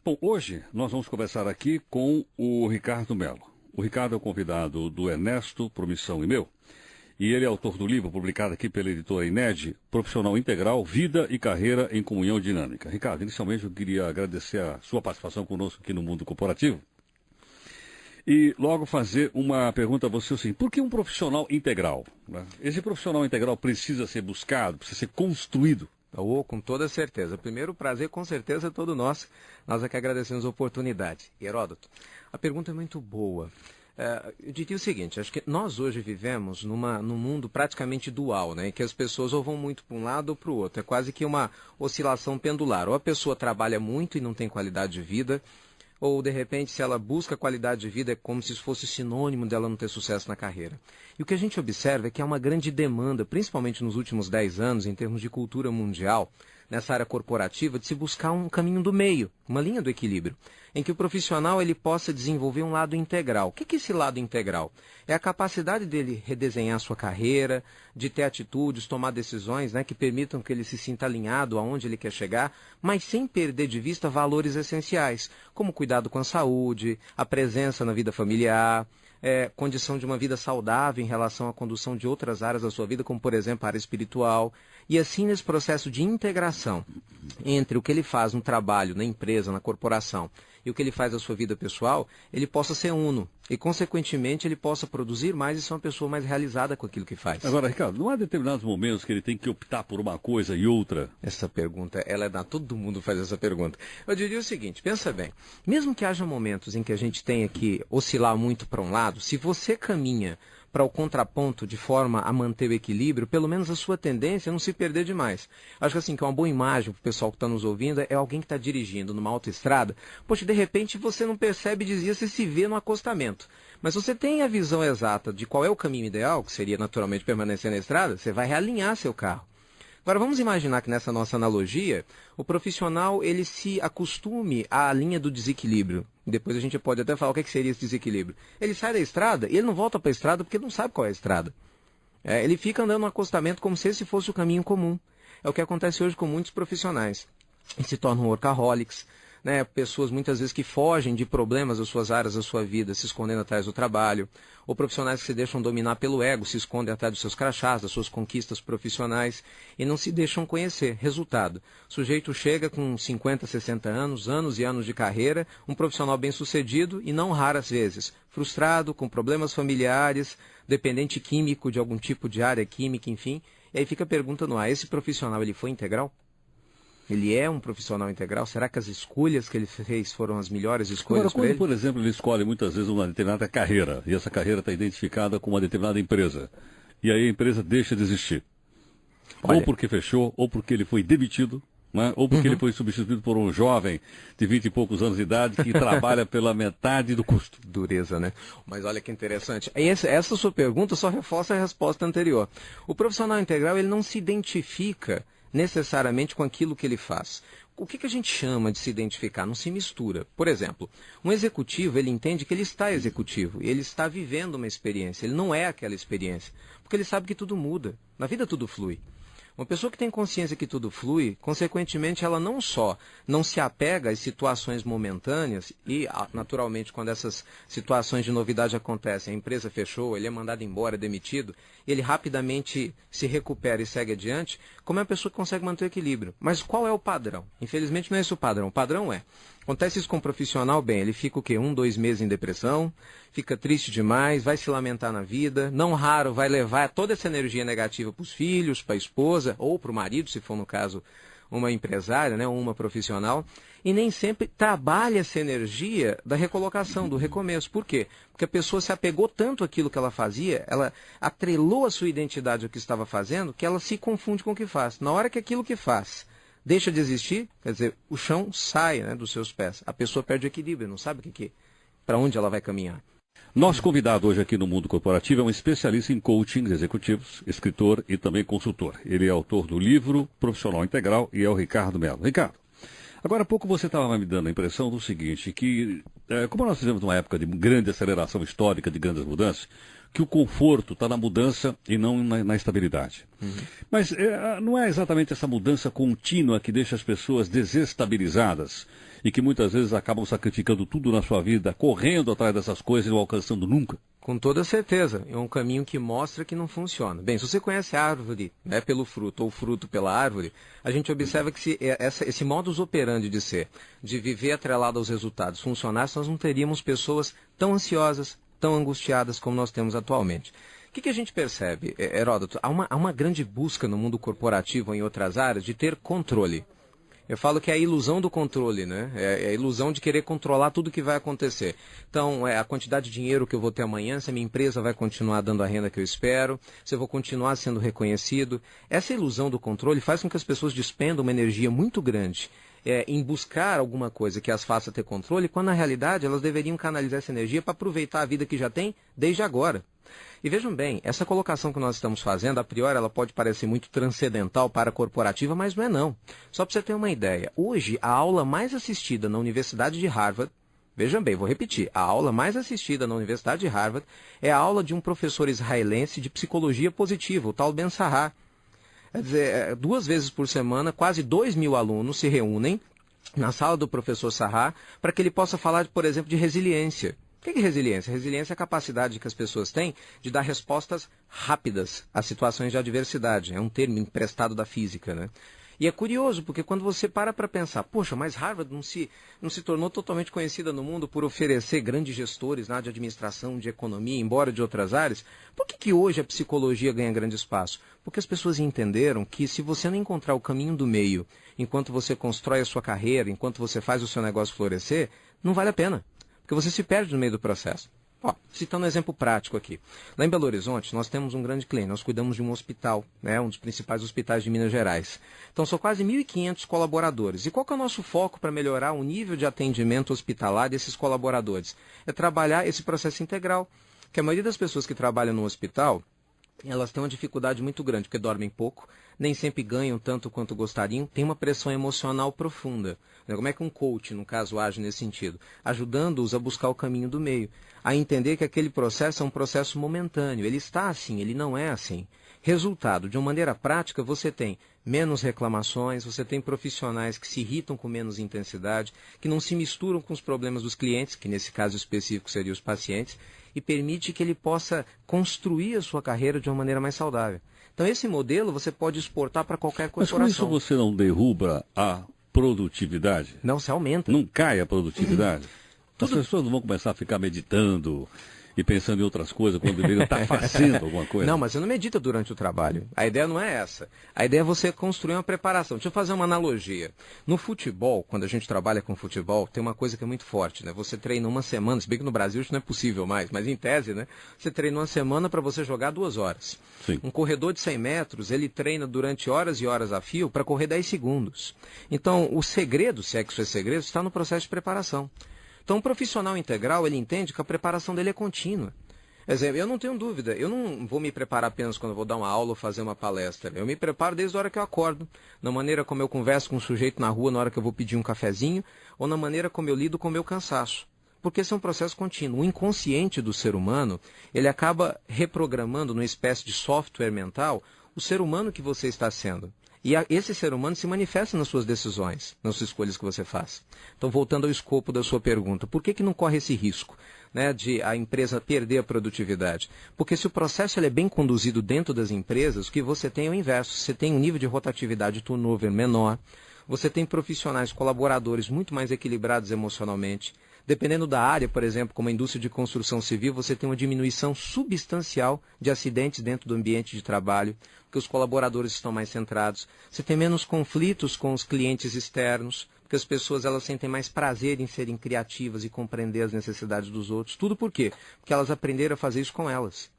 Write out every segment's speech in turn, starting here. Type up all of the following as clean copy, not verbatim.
Bom, hoje nós vamos conversar aqui com o Ricardo Melo. O Ricardo é o convidado do Ernesto, Promissão e meu, e ele é autor do livro publicado aqui pela editora INED, Profissional Integral, Vida e Carreira em Comunhão Dinâmica. Ricardo, inicialmente eu queria agradecer a sua participação conosco aqui no Mundo Corporativo e logo fazer uma pergunta a você, assim, por que um profissional integral? Né? Esse profissional integral precisa ser buscado, precisa ser construído? Com toda certeza. Primeiro, o prazer com certeza é todo nosso. Nós é que agradecemos a oportunidade. Heródoto, a pergunta é muito boa. Eu diria o seguinte, acho que nós hoje vivemos num mundo praticamente dual, né, em que as pessoas ou vão muito para um lado ou para o outro. É quase que uma oscilação pendular. Ou a pessoa trabalha muito e não tem qualidade de vida, ou, de repente, se ela busca qualidade de vida, é como se isso fosse sinônimo dela não ter sucesso na carreira. E o que a gente observa é que há uma grande demanda, principalmente nos últimos 10 anos, em termos de cultura mundial, nessa área corporativa, de se buscar um caminho do meio, uma linha do equilíbrio, em que o profissional ele possa desenvolver um lado integral. O que é esse lado integral? É a capacidade dele redesenhar sua carreira, de ter atitudes, tomar decisões, né, que permitam que ele se sinta alinhado aonde ele quer chegar, mas sem perder de vista valores essenciais, como cuidado com a saúde, a presença na vida familiar, condição de uma vida saudável em relação à condução de outras áreas da sua vida, como, por exemplo, a área espiritual. E assim, nesse processo de integração entre o que ele faz no trabalho, na empresa, na corporação, e o que ele faz na sua vida pessoal, ele possa ser uno. E, consequentemente, ele possa produzir mais e ser uma pessoa mais realizada com aquilo que faz. Agora, Ricardo, não há determinados momentos que ele tem que optar por uma coisa e outra? Essa pergunta, todo mundo faz essa pergunta. Eu diria o seguinte, pensa bem, mesmo que haja momentos em que a gente tenha que oscilar muito para um lado, se você caminha para o contraponto de forma a manter o equilíbrio, pelo menos a sua tendência é não se perder demais. Acho que assim, que é uma boa imagem para o pessoal que está nos ouvindo, é alguém que está dirigindo numa autoestrada, poxa, de repente você não percebe, dizia, você se vê no acostamento. Mas se você tem a visão exata de qual é o caminho ideal, que seria naturalmente permanecer na estrada, você vai realinhar seu carro. Agora vamos imaginar que nessa nossa analogia, o profissional ele se acostume à linha do desequilíbrio. Depois a gente pode até falar o que seria esse desequilíbrio. Ele sai da estrada e ele não volta para a estrada porque ele não sabe qual é a estrada. Ele fica andando no acostamento como se esse fosse o caminho comum. É o que acontece hoje com muitos profissionais. Eles se tornam workaholics, né, pessoas muitas vezes que fogem de problemas das suas áreas da sua vida, se escondendo atrás do trabalho, ou profissionais que se deixam dominar pelo ego, se escondem atrás dos seus crachás, das suas conquistas profissionais e não se deixam conhecer. Resultado, o sujeito chega com 50, 60 anos e anos de carreira, um profissional bem-sucedido e não raras vezes frustrado, com problemas familiares, dependente químico de algum tipo de área química, enfim. E aí fica a pergunta no ar, esse profissional ele foi integral? Ele é um profissional integral? Será que as escolhas que ele fez foram as melhores escolhas para ele? Por exemplo, ele escolhe muitas vezes uma determinada carreira, e essa carreira está identificada com uma determinada empresa, e aí a empresa deixa de existir. Ou porque fechou, ou porque ele foi demitido, né? Ou porque ele foi substituído por um jovem de 20 e poucos anos de idade que trabalha pela metade do custo. Dureza, né? Mas olha que interessante. Essa sua pergunta só reforça a resposta anterior. O profissional integral ele não se identifica necessariamente com aquilo que ele faz. O que a gente chama de se identificar? Não se mistura. Por exemplo, um executivo, ele entende que ele está executivo, e ele está vivendo uma experiência, ele não é aquela experiência, porque ele sabe que tudo muda, na vida tudo flui. Uma pessoa que tem consciência que tudo flui, consequentemente, ela não só não se apega às situações momentâneas e, naturalmente, quando essas situações de novidade acontecem, a empresa fechou, ele é mandado embora, é demitido, ele rapidamente se recupera e segue adiante, como é uma pessoa que consegue manter o equilíbrio. Mas qual é o padrão? Infelizmente, não é esse o padrão. O padrão acontece isso com um profissional, bem, ele fica o quê? 1, 2 meses em depressão, fica triste demais, vai se lamentar na vida, não raro vai levar toda essa energia negativa para os filhos, para a esposa, ou para o marido, se for no caso uma empresária, né, ou uma profissional, e nem sempre trabalha essa energia da recolocação, do recomeço. Por quê? Porque a pessoa se apegou tanto àquilo que ela fazia, ela atrelou a sua identidade ao que estava fazendo, que ela se confunde com o que faz. Na hora que aquilo que faz deixa de existir, quer dizer, o chão sai, né, dos seus pés. A pessoa perde o equilíbrio, não sabe para onde ela vai caminhar. Nosso convidado hoje aqui no Mundo Corporativo é um especialista em coaching de executivos, escritor e também consultor. Ele é autor do livro Profissional Integral e é o Ricardo Melo. Ricardo, agora há pouco você estava me dando a impressão do seguinte, que como nós fizemos uma época de grande aceleração histórica, de grandes mudanças, que o conforto está na mudança e não na estabilidade. Mas não é exatamente essa mudança contínua que deixa as pessoas desestabilizadas e que muitas vezes acabam sacrificando tudo na sua vida, correndo atrás dessas coisas e não alcançando nunca? Com toda certeza, é um caminho que mostra que não funciona. Bem, se você conhece a árvore, né, pelo fruto ou fruto pela árvore, a gente observa que se esse modus operandi de ser, de viver atrelado aos resultados, funcionasse, nós não teríamos pessoas tão ansiosas, tão angustiadas como nós temos atualmente. O que a gente percebe, Heródoto? Há uma grande busca no mundo corporativo ou em outras áreas de ter controle. Eu falo que é a ilusão do controle, né? É a ilusão de querer controlar tudo que vai acontecer. Então, a quantidade de dinheiro que eu vou ter amanhã, se a minha empresa vai continuar dando a renda que eu espero, se eu vou continuar sendo reconhecido. Essa ilusão do controle faz com que as pessoas despendam uma energia muito grande em buscar alguma coisa que as faça ter controle, quando na realidade elas deveriam canalizar essa energia para aproveitar a vida que já tem desde agora. E vejam bem, essa colocação que nós estamos fazendo, a priori ela pode parecer muito transcendental para a corporativa, mas não é não. Só para você ter uma ideia, hoje a aula mais assistida na Universidade de Harvard, vejam bem, vou repetir, a aula mais assistida na Universidade de Harvard é a aula de um professor israelense de psicologia positiva, o tal Ben Sahar. Quer dizer, 2 vezes por semana, quase 2.000 alunos se reúnem na sala do professor Sahar para que ele possa falar, por exemplo, de resiliência. O que é resiliência? Resiliência é a capacidade que as pessoas têm de dar respostas rápidas a situações de adversidade. É um termo emprestado da física, né? E é curioso, porque quando você para pensar, poxa, mas Harvard não se tornou totalmente conhecida no mundo por oferecer grandes gestores na área de administração, de economia, embora de outras áreas, por que hoje a psicologia ganha grande espaço? Porque as pessoas entenderam que se você não encontrar o caminho do meio, enquanto você constrói a sua carreira, enquanto você faz o seu negócio florescer, não vale a pena. Porque você se perde no meio do processo. Citando um exemplo prático aqui. Lá em Belo Horizonte, nós temos um grande cliente. Nós cuidamos de um hospital, né, um dos principais hospitais de Minas Gerais. Então, são quase 1.500 colaboradores. E qual que é o nosso foco para melhorar o nível de atendimento hospitalar desses colaboradores? É trabalhar esse processo integral. Que a maioria das pessoas que trabalham no hospital, elas têm uma dificuldade muito grande, porque dormem pouco, nem sempre ganham tanto quanto gostariam, tem uma pressão emocional profunda. Como é que um coach, no caso, age nesse sentido? Ajudando-os a buscar o caminho do meio, a entender que aquele processo é um processo momentâneo, ele está assim, ele não é assim. Resultado, de uma maneira prática, você tem menos reclamações, você tem profissionais que se irritam com menos intensidade, que não se misturam com os problemas dos clientes, que nesse caso específico seriam os pacientes, e permite que ele possa construir a sua carreira de uma maneira mais saudável. Então, esse modelo você pode exportar para qualquer corporação. Mas com isso você não derruba a produtividade? Não, se aumenta. Não cai a produtividade? As pessoas não vão começar a ficar meditando e pensando em outras coisas quando deveriam estar fazendo alguma coisa? Não, mas você não medita durante o trabalho. A ideia não é essa. A ideia é você construir uma preparação. Deixa eu fazer uma analogia. No futebol, quando a gente trabalha com futebol, tem uma coisa que é muito forte, né? Você treina uma semana, se bem que no Brasil isso não é possível mais, mas em tese, né? Você treina uma semana para você jogar 2 horas. Sim. Um corredor de 100 metros, ele treina durante horas e horas a fio para correr 10 segundos. Então, o segredo, se é que isso é segredo, está no processo de preparação. Então, um profissional integral, ele entende que a preparação dele é contínua. Por exemplo, eu não tenho dúvida, eu não vou me preparar apenas quando eu vou dar uma aula ou fazer uma palestra. Eu me preparo desde a hora que eu acordo, na maneira como eu converso com um sujeito na rua na hora que eu vou pedir um cafezinho, ou na maneira como eu lido com o meu cansaço. Porque esse é um processo contínuo. O inconsciente do ser humano, ele acaba reprogramando numa espécie de software mental o ser humano que você está sendo. E esse ser humano se manifesta nas suas decisões, nas suas escolhas que você faz. Então, voltando ao escopo da sua pergunta, por que não corre esse risco, né, de a empresa perder a produtividade? Porque se o processo ele é bem conduzido dentro das empresas, o que você tem é o inverso. Você tem um nível de rotatividade, turnover menor, você tem profissionais, colaboradores muito mais equilibrados emocionalmente. Dependendo da área, por exemplo, como a indústria de construção civil, você tem uma diminuição substancial de acidentes dentro do ambiente de trabalho, porque os colaboradores estão mais centrados. Você tem menos conflitos com os clientes externos, porque as pessoas elas sentem mais prazer em serem criativas e compreender as necessidades dos outros. Tudo por quê? Porque elas aprenderam a fazer isso com elas.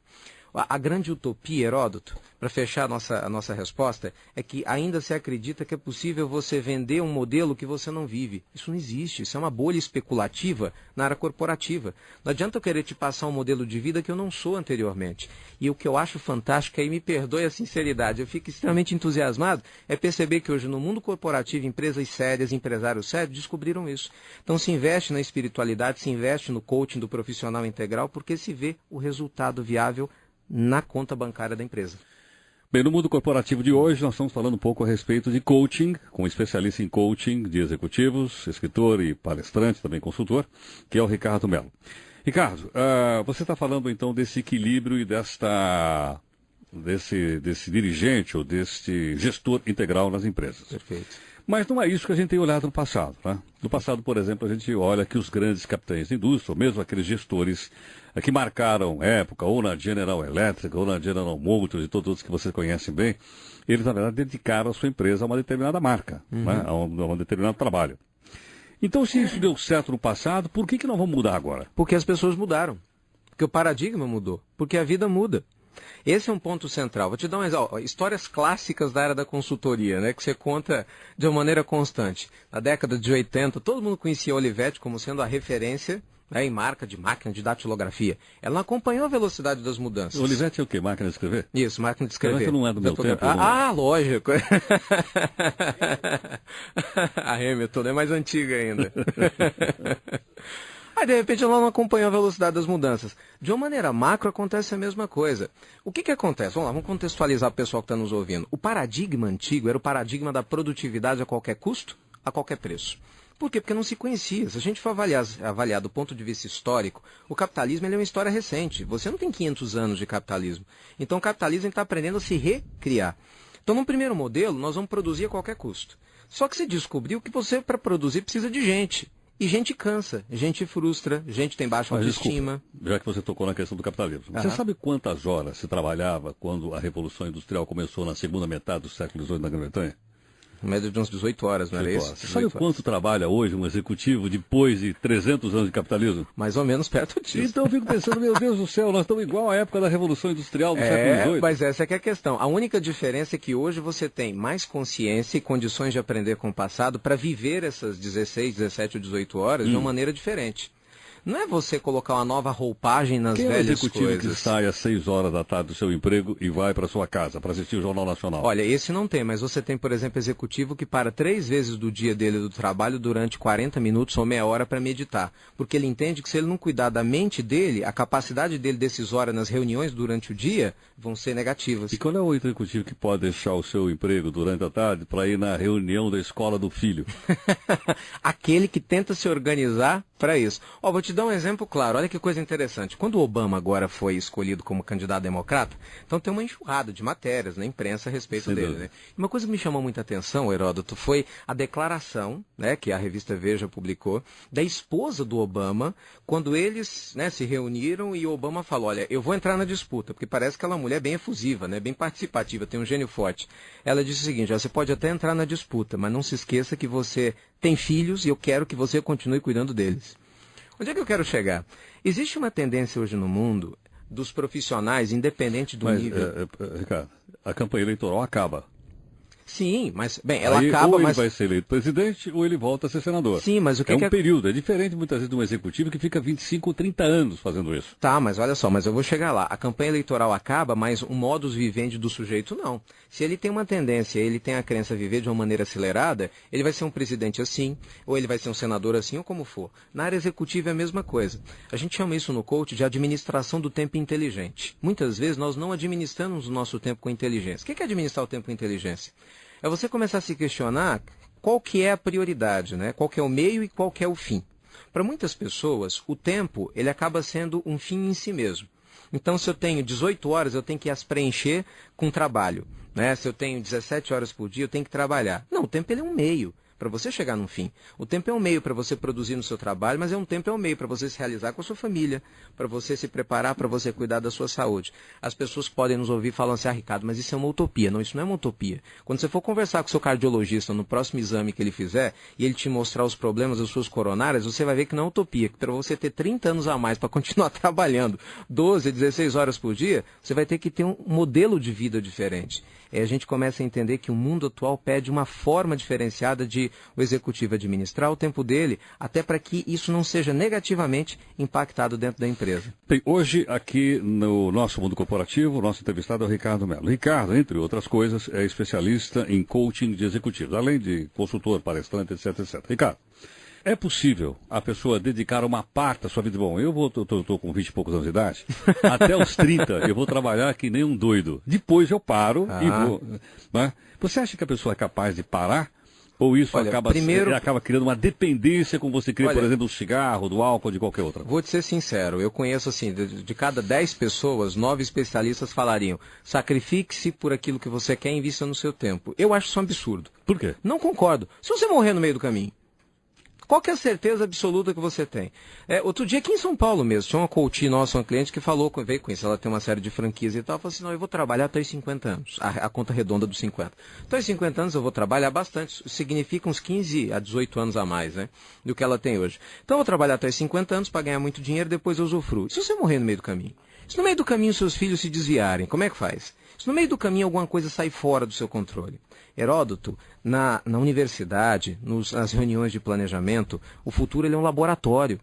A grande utopia, Heródoto, para fechar a nossa resposta, é que ainda se acredita que é possível você vender um modelo que você não vive. Isso não existe, isso é uma bolha especulativa na área corporativa. Não adianta eu querer te passar um modelo de vida que eu não sou anteriormente. E o que eu acho fantástico, aí me perdoe a sinceridade, eu fico extremamente entusiasmado, é perceber que hoje no mundo corporativo, empresas sérias, empresários sérios, descobriram isso. Então se investe na espiritualidade, se investe no coaching do profissional integral, porque se vê o resultado viável na conta bancária da empresa. Bem, no mundo corporativo de hoje, nós estamos falando um pouco a respeito de coaching, com um especialista em coaching de executivos, escritor e palestrante, também consultor, que é o Ricardo Mello. Ricardo, você está falando então desse equilíbrio e desse dirigente ou desse gestor integral nas empresas. Perfeito. Mas não é isso que a gente tem olhado no passado. Né? No passado, por exemplo, a gente olha que os grandes capitães de indústria, ou mesmo aqueles gestores que marcaram época, ou na General Electric, ou na General Motors, e todos os que vocês conhecem bem, eles, na verdade, dedicaram a sua empresa a uma determinada marca, né? a um determinado trabalho. Então, se isso deu certo no passado, por que não vamos mudar agora? Porque as pessoas mudaram. Porque o paradigma mudou. Porque a vida muda. Esse é um ponto central. Vou te dar um exemplo. Histórias clássicas da área da consultoria, né, que você conta de uma maneira constante. Na década de 80, todo mundo conhecia a Olivetti como sendo a referência, né, em marca de máquina de datilografia. Ela não acompanhou a velocidade das mudanças. Olivetti é o quê? Máquina de escrever? Isso, máquina de escrever. Olivetti não é do meu tempo. Lógico. A Hamilton é mais antiga ainda. Aí, de repente, ela não acompanhou a velocidade das mudanças. De uma maneira macro, acontece a mesma coisa. O que acontece? Vamos lá, vamos contextualizar o pessoal que está nos ouvindo. O paradigma antigo era o paradigma da produtividade a qualquer custo, a qualquer preço. Por quê? Porque não se conhecia. Se a gente for avaliar do ponto de vista histórico, o capitalismo ele é uma história recente. Você não tem 500 anos de capitalismo. Então, o capitalismo está aprendendo a se recriar. Então, no primeiro modelo, nós vamos produzir a qualquer custo. Só que você descobriu que você, para produzir, precisa de gente. E gente cansa, gente frustra, gente tem baixa autoestima. Desculpa, já que você tocou na questão do capitalismo. Você sabe quantas horas se trabalhava quando a Revolução Industrial começou na segunda metade do século XVIII na Grã-Bretanha? Em média de uns 18 horas, não era isso? Você sabe quanto trabalha hoje um executivo depois de 300 anos de capitalismo? Mais ou menos perto disso. Então eu fico pensando, meu Deus do céu, nós estamos igual à época da Revolução Industrial do século XVIII. Mas essa é que é a questão. A única diferença é que hoje você tem mais consciência e condições de aprender com o passado para viver essas 16, 17 ou 18 horas de uma maneira diferente. Não é você colocar uma nova roupagem nas velhas coisas. Quem é o executivo que sai às 6 horas da tarde do seu emprego e vai para sua casa para assistir o Jornal Nacional? Olha, esse não tem, mas você tem, por exemplo, executivo que para 3 vezes do dia dele do trabalho durante 40 minutos ou meia hora para meditar. Porque ele entende que se ele não cuidar da mente dele, a capacidade dele decisória nas reuniões durante o dia vão ser negativas. E qual é o executivo que pode deixar o seu emprego durante a tarde para ir na reunião da escola do filho? Aquele que tenta se organizar para isso. Vou te dar um exemplo claro. Olha que coisa interessante. Quando o Obama agora foi escolhido como candidato democrata, então tem uma enxurrada de matérias na imprensa a respeito dele. Né? Uma coisa que me chamou muita atenção, Heródoto, foi a declaração, né, que a revista Veja publicou, da esposa do Obama, quando eles, né, se reuniram e o Obama falou, olha, eu vou entrar na disputa, porque parece que ela é uma mulher bem efusiva, né, bem participativa, tem um gênio forte. Ela disse o seguinte, você pode até entrar na disputa, mas não se esqueça que você tem filhos e eu quero que você continue cuidando deles. Onde é que eu quero chegar? Existe uma tendência hoje no mundo dos profissionais, independente do nível... Ricardo, a campanha eleitoral acaba. Sim, mas, bem, ela Aí, acaba, ou mas... ele vai ser eleito presidente ou ele volta a ser senador. Sim, mas o que é um período, é diferente muitas vezes de um executivo que fica 25 ou 30 anos fazendo isso. Tá, mas olha só, mas eu vou chegar lá. A campanha eleitoral acaba, mas o modus vivendi do sujeito não. Se ele tem uma tendência, ele tem a crença a viver de uma maneira acelerada, ele vai ser um presidente assim, ou ele vai ser um senador assim, ou como for. Na área executiva é a mesma coisa. A gente chama isso no coach de administração do tempo inteligente. Muitas vezes nós não administramos o nosso tempo com inteligência. O que é administrar o tempo com inteligência? É você começar a se questionar qual que é a prioridade, né? Qual que é o meio e qual que é o fim. Para muitas pessoas, o tempo ele acaba sendo um fim em si mesmo. Então, se eu tenho 18 horas, eu tenho que as preencher com trabalho. Né? Se eu tenho 17 horas por dia, eu tenho que trabalhar. Não, o tempo ele é um meio para você chegar num fim. O tempo é um meio para você produzir no seu trabalho, mas um meio para você se realizar com a sua família, para você se preparar, para você cuidar da sua saúde. As pessoas podem nos ouvir falando assim, Ricardo, mas isso é uma utopia. Não, isso não é uma utopia. Quando você for conversar com o seu cardiologista no próximo exame que ele fizer, e ele te mostrar os problemas das suas coronárias, você vai ver que não é utopia. Para você ter 30 anos a mais para continuar trabalhando 12, 16 horas por dia, você vai ter que ter um modelo de vida diferente. A gente começa a entender que o mundo atual pede uma forma diferenciada de o executivo administrar o tempo dele, até para que isso não seja negativamente impactado dentro da empresa. Bem, hoje aqui no nosso mundo corporativo, o nosso entrevistado é o Ricardo Mello. Ricardo, entre outras coisas, é especialista em coaching de executivos, além de consultor, palestrante, etc, etc. Ricardo, É possível a pessoa dedicar uma parte da sua vida? Bom, eu tô com 20 e poucos anos de idade, até os 30 eu vou trabalhar que nem um doido. Depois eu paro e vou. Né? Você acha que a pessoa é capaz de parar? Ou isso acaba criando uma dependência, como você cria, por exemplo, do cigarro, do álcool, de qualquer outra? Vou te ser sincero, eu conheço assim, de cada 10 pessoas, 9 especialistas falariam, sacrifique-se por aquilo que você quer e invista no seu tempo. Eu acho isso um absurdo. Por quê? Não concordo. Se você morrer no meio do caminho, qual que é a certeza absoluta que você tem? Outro dia aqui em São Paulo mesmo, tinha uma coach nossa, uma cliente que veio com isso, ela tem uma série de franquias e tal, falou assim, não, eu vou trabalhar até os 50 anos, a conta redonda dos 50. Até os 50 anos eu vou trabalhar bastante, isso significa uns 15 a 18 anos a mais, né, do que ela tem hoje. Então eu vou trabalhar até os 50 anos para ganhar muito dinheiro, depois eu usufruo. E se você morrer no meio do caminho? Se no meio do caminho seus filhos se desviarem, como é que faz? Se no meio do caminho alguma coisa sai fora do seu controle? Heródoto, na universidade, nas reuniões de planejamento, o futuro ele é um laboratório.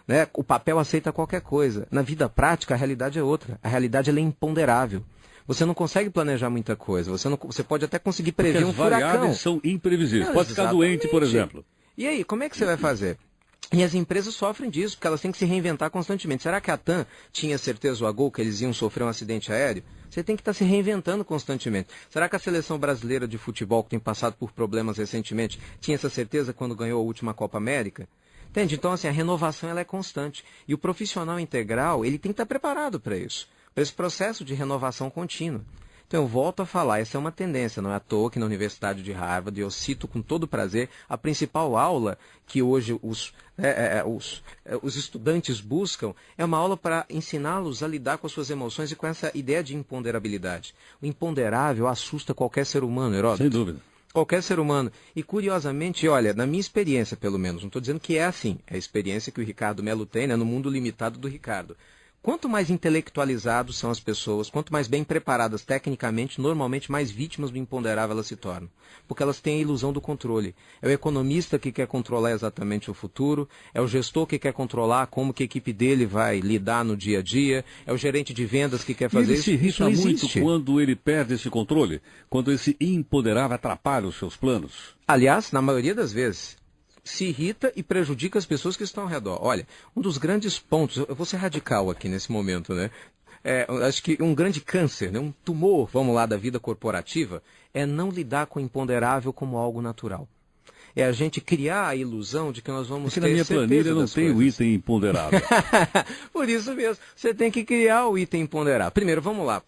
Né? O papel aceita qualquer coisa. Na vida prática, a realidade é outra. A realidade ela é imponderável. Você não consegue planejar muita coisa. Você pode até conseguir prever um furacão. As variáveis são imprevisíveis. Pode ficar doente, por exemplo. E aí, como é que você vai fazer? E as empresas sofrem disso, porque elas têm que se reinventar constantemente. Será que a TAM tinha certeza, o Agol, que eles iam sofrer um acidente aéreo? Você tem que estar se reinventando constantemente. Será que a seleção brasileira de futebol, que tem passado por problemas recentemente, tinha essa certeza quando ganhou a última Copa América? Entende? Então, assim, a renovação ela é constante. E o profissional integral, ele tem que estar preparado para isso, para esse processo de renovação contínua. Então, eu volto a falar, essa é uma tendência, não é à toa que na Universidade de Harvard, eu cito com todo prazer, a principal aula que hoje os estudantes buscam é uma aula para ensiná-los a lidar com as suas emoções e com essa ideia de imponderabilidade. O imponderável assusta qualquer ser humano, Heródoto. Sem dúvida. Qualquer ser humano. E curiosamente, olha, na minha experiência pelo menos, não estou dizendo que é assim, é a experiência que o Ricardo Melo tem, né, no mundo limitado do Ricardo. Quanto mais intelectualizados são as pessoas, quanto mais bem preparadas tecnicamente, normalmente mais vítimas do imponderável elas se tornam. Porque elas têm a ilusão do controle. É o economista que quer controlar exatamente o futuro, é o gestor que quer controlar como que a equipe dele vai lidar no dia a dia, é o gerente de vendas que quer fazer isso. Ele se irrita muito quando ele perde esse controle, quando esse imponderável atrapalha os seus planos. Aliás, na maioria das vezes, se irrita e prejudica as pessoas que estão ao redor. Olha, um dos grandes pontos, eu vou ser radical aqui nesse momento, né? Acho que um grande câncer, né? Um tumor, vamos lá, da vida corporativa, é não lidar com o imponderável como algo natural. É a gente criar a ilusão de que nós vamos ter certeza das coisas. Na minha planilha não tem o item imponderável. Por isso mesmo, você tem que criar o item imponderável. Primeiro, vamos lá.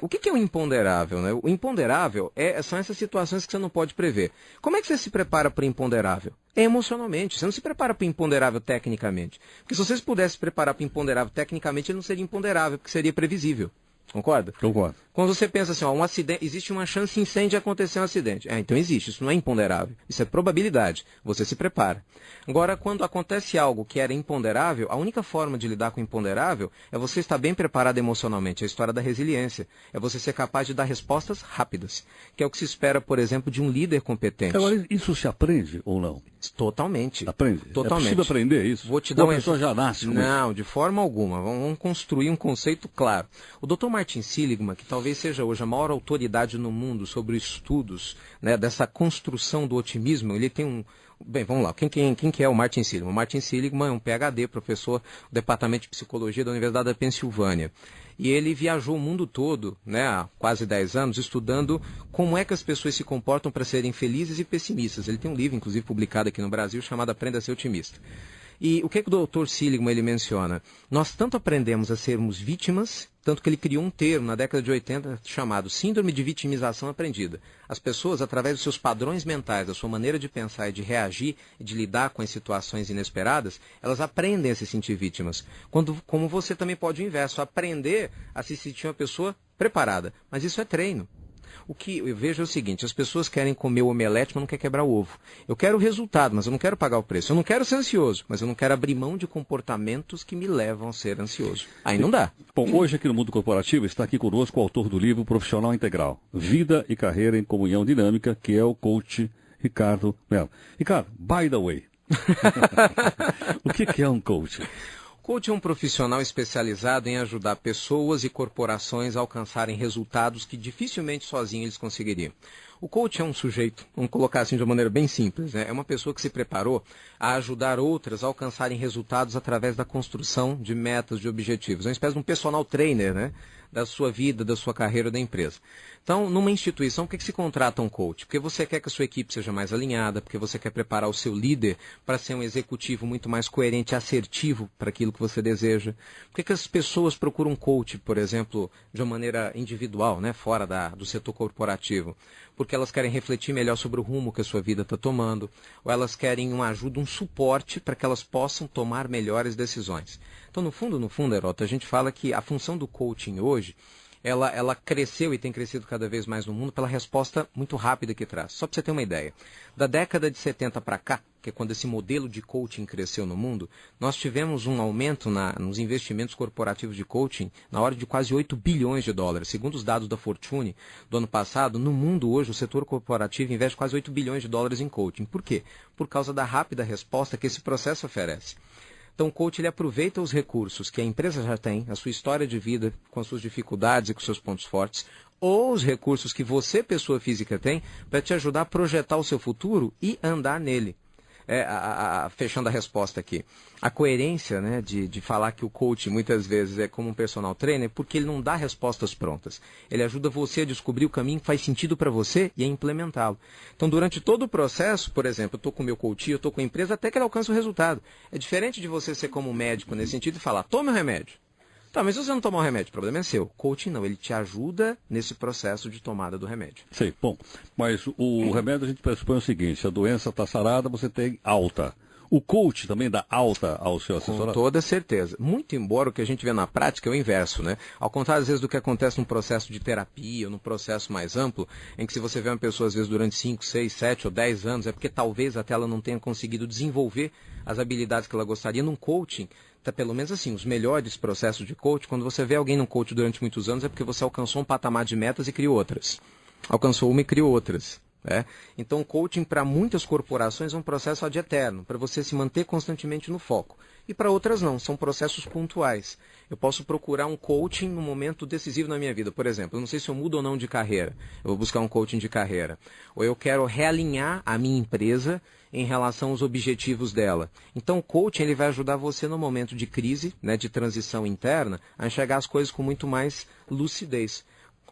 O que é o imponderável? Né? O imponderável são essas situações que você não pode prever. Como é que você se prepara para o imponderável? Emocionalmente. Você não se prepara para o imponderável tecnicamente. Porque se você pudesse se preparar para o imponderável tecnicamente, ele não seria imponderável, porque seria previsível. Concorda? Concordo. Quando você pensa assim, um acidente, existe uma chance incêndio de acontecer um acidente. Então existe, isso não é imponderável. Isso é probabilidade. Você se prepara. Agora, quando acontece algo que era imponderável, a única forma de lidar com o imponderável é você estar bem preparado emocionalmente. É a história da resiliência. É você ser capaz de dar respostas rápidas. Que é o que se espera, por exemplo, de um líder competente. Agora, isso se aprende ou não? Totalmente. Aprende? Totalmente. É possível aprender isso? Vou te dar a pessoa já nasce com Não, isso? de forma alguma. Vamos construir um conceito claro. O Dr. Martin Seligman, que talvez seja hoje a maior autoridade no mundo sobre estudos, né, dessa construção do otimismo, ele tem Bem, vamos lá. Quem que é o Martin Seligman? O Martin Seligman é um PhD, professor do Departamento de Psicologia da Universidade da Pensilvânia. E ele viajou o mundo todo, né, há quase 10 anos, estudando como é que as pessoas se comportam para serem felizes e pessimistas. Ele tem um livro, inclusive, publicado aqui no Brasil, chamado Aprenda a Ser Otimista. E o que o Dr. Seligman ele menciona? Nós tanto aprendemos a sermos vítimas, tanto que ele criou um termo na década de 80 chamado Síndrome de Vitimização Aprendida. As pessoas, através dos seus padrões mentais, da sua maneira de pensar e de reagir e de lidar com as situações inesperadas, elas aprendem a se sentir vítimas. Como você também pode o inverso, aprender a se sentir uma pessoa preparada. Mas isso é treino. O que eu vejo é o seguinte, as pessoas querem comer o omelete, mas não querem quebrar o ovo. Eu quero o resultado, mas eu não quero pagar o preço. Eu não quero ser ansioso, mas eu não quero abrir mão de comportamentos que me levam a ser ansioso. Aí não dá. Bom, hoje aqui no Mundo Corporativo está aqui conosco o autor do livro Profissional Integral, Vida e Carreira em Comunhão Dinâmica, que é o coach Ricardo Melo. Ricardo, by the way, o que é um coach? Coach é um profissional especializado em ajudar pessoas e corporações a alcançarem resultados que dificilmente sozinhos eles conseguiriam. O coach é um sujeito, vamos colocar assim de uma maneira bem simples, né? É uma pessoa que se preparou a ajudar outras a alcançarem resultados através da construção de metas, de objetivos. É uma espécie de um personal trainer, né? Da sua vida, da sua carreira, da empresa. Então, numa instituição, por que se contrata um coach? Porque você quer que a sua equipe seja mais alinhada, porque você quer preparar o seu líder para ser um executivo muito mais coerente e assertivo para aquilo que você deseja. Por que as pessoas procuram um coach, por exemplo, de uma maneira individual, né, fora do setor corporativo? Porque elas querem refletir melhor sobre o rumo que a sua vida está tomando, ou elas querem uma ajuda, um suporte para que elas possam tomar melhores decisões. Então, no fundo, Heródoto, a gente fala que a função do coaching hoje, ela cresceu e tem crescido cada vez mais no mundo pela resposta muito rápida que traz. Só para você ter uma ideia, da década de 70 para cá, que é quando esse modelo de coaching cresceu no mundo, nós tivemos um aumento nos investimentos corporativos de coaching na ordem de quase 8 bilhões de dólares. Segundo os dados da Fortune do ano passado, no mundo hoje o setor corporativo investe quase 8 bilhões de dólares em coaching. Por quê? Por causa da rápida resposta que esse processo oferece. Então, o coach ele aproveita os recursos que a empresa já tem, a sua história de vida, com as suas dificuldades e com seus pontos fortes, ou os recursos que você, pessoa física, tem, para te ajudar a projetar o seu futuro e andar nele. Fechando a resposta aqui, a coerência, né, de falar que o coach muitas vezes é como um personal trainer, porque ele não dá respostas prontas. Ele ajuda você a descobrir o caminho que faz sentido para você e a implementá-lo. Então, durante todo o processo, por exemplo, eu estou com o meu coach, eu estou com a empresa até que ele alcance o resultado. É diferente de você ser como médico nesse sentido e falar, tome o remédio. Tá, mas se você não tomar o remédio, o problema é seu. Coaching não, ele te ajuda nesse processo de tomada do remédio. Sei, bom, mas o remédio a gente pressupõe o seguinte, se a doença está sarada, você tem alta. O coach também dá alta ao seu assessorado? Com toda certeza. Muito embora o que a gente vê na prática é o inverso, né? Ao contrário, às vezes, do que acontece num processo de terapia, ou num processo mais amplo, em que se você vê uma pessoa, às vezes, durante 5, 6, 7 ou 10 anos, é porque talvez até ela não tenha conseguido desenvolver as habilidades que ela gostaria. Num coaching, tá, pelo menos assim, os melhores processos de coaching, quando você vê alguém num coach durante muitos anos, é porque você alcançou um patamar de metas e criou outras. Alcançou uma e criou outras. Então, coaching para muitas corporações é um processo ad eterno, para você se manter constantemente no foco. E para outras não, são processos pontuais. Eu posso procurar um coaching no momento decisivo na minha vida. Por exemplo, eu não sei se eu mudo ou não de carreira. Eu vou buscar um coaching de carreira. Ou eu quero realinhar a minha empresa em relação aos objetivos dela. Então, o coaching ele vai ajudar você no momento de crise, né, de transição interna, a enxergar as coisas com muito mais lucidez.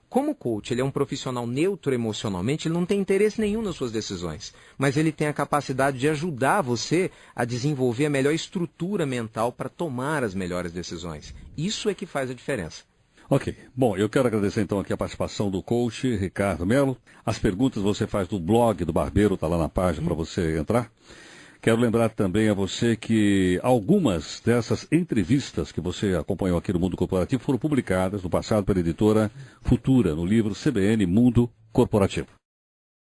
Como coach, ele é um profissional neutro emocionalmente, ele não tem interesse nenhum nas suas decisões, mas ele tem a capacidade de ajudar você a desenvolver a melhor estrutura mental para tomar as melhores decisões. Isso é que faz a diferença. Ok. Bom, eu quero agradecer então aqui a participação do coach Ricardo Melo. As perguntas você faz no blog do Barbeiro, está lá na página para você entrar. Quero lembrar também a você que algumas dessas entrevistas que você acompanhou aqui no Mundo Corporativo foram publicadas no passado pela editora Futura, no livro CBN Mundo Corporativo.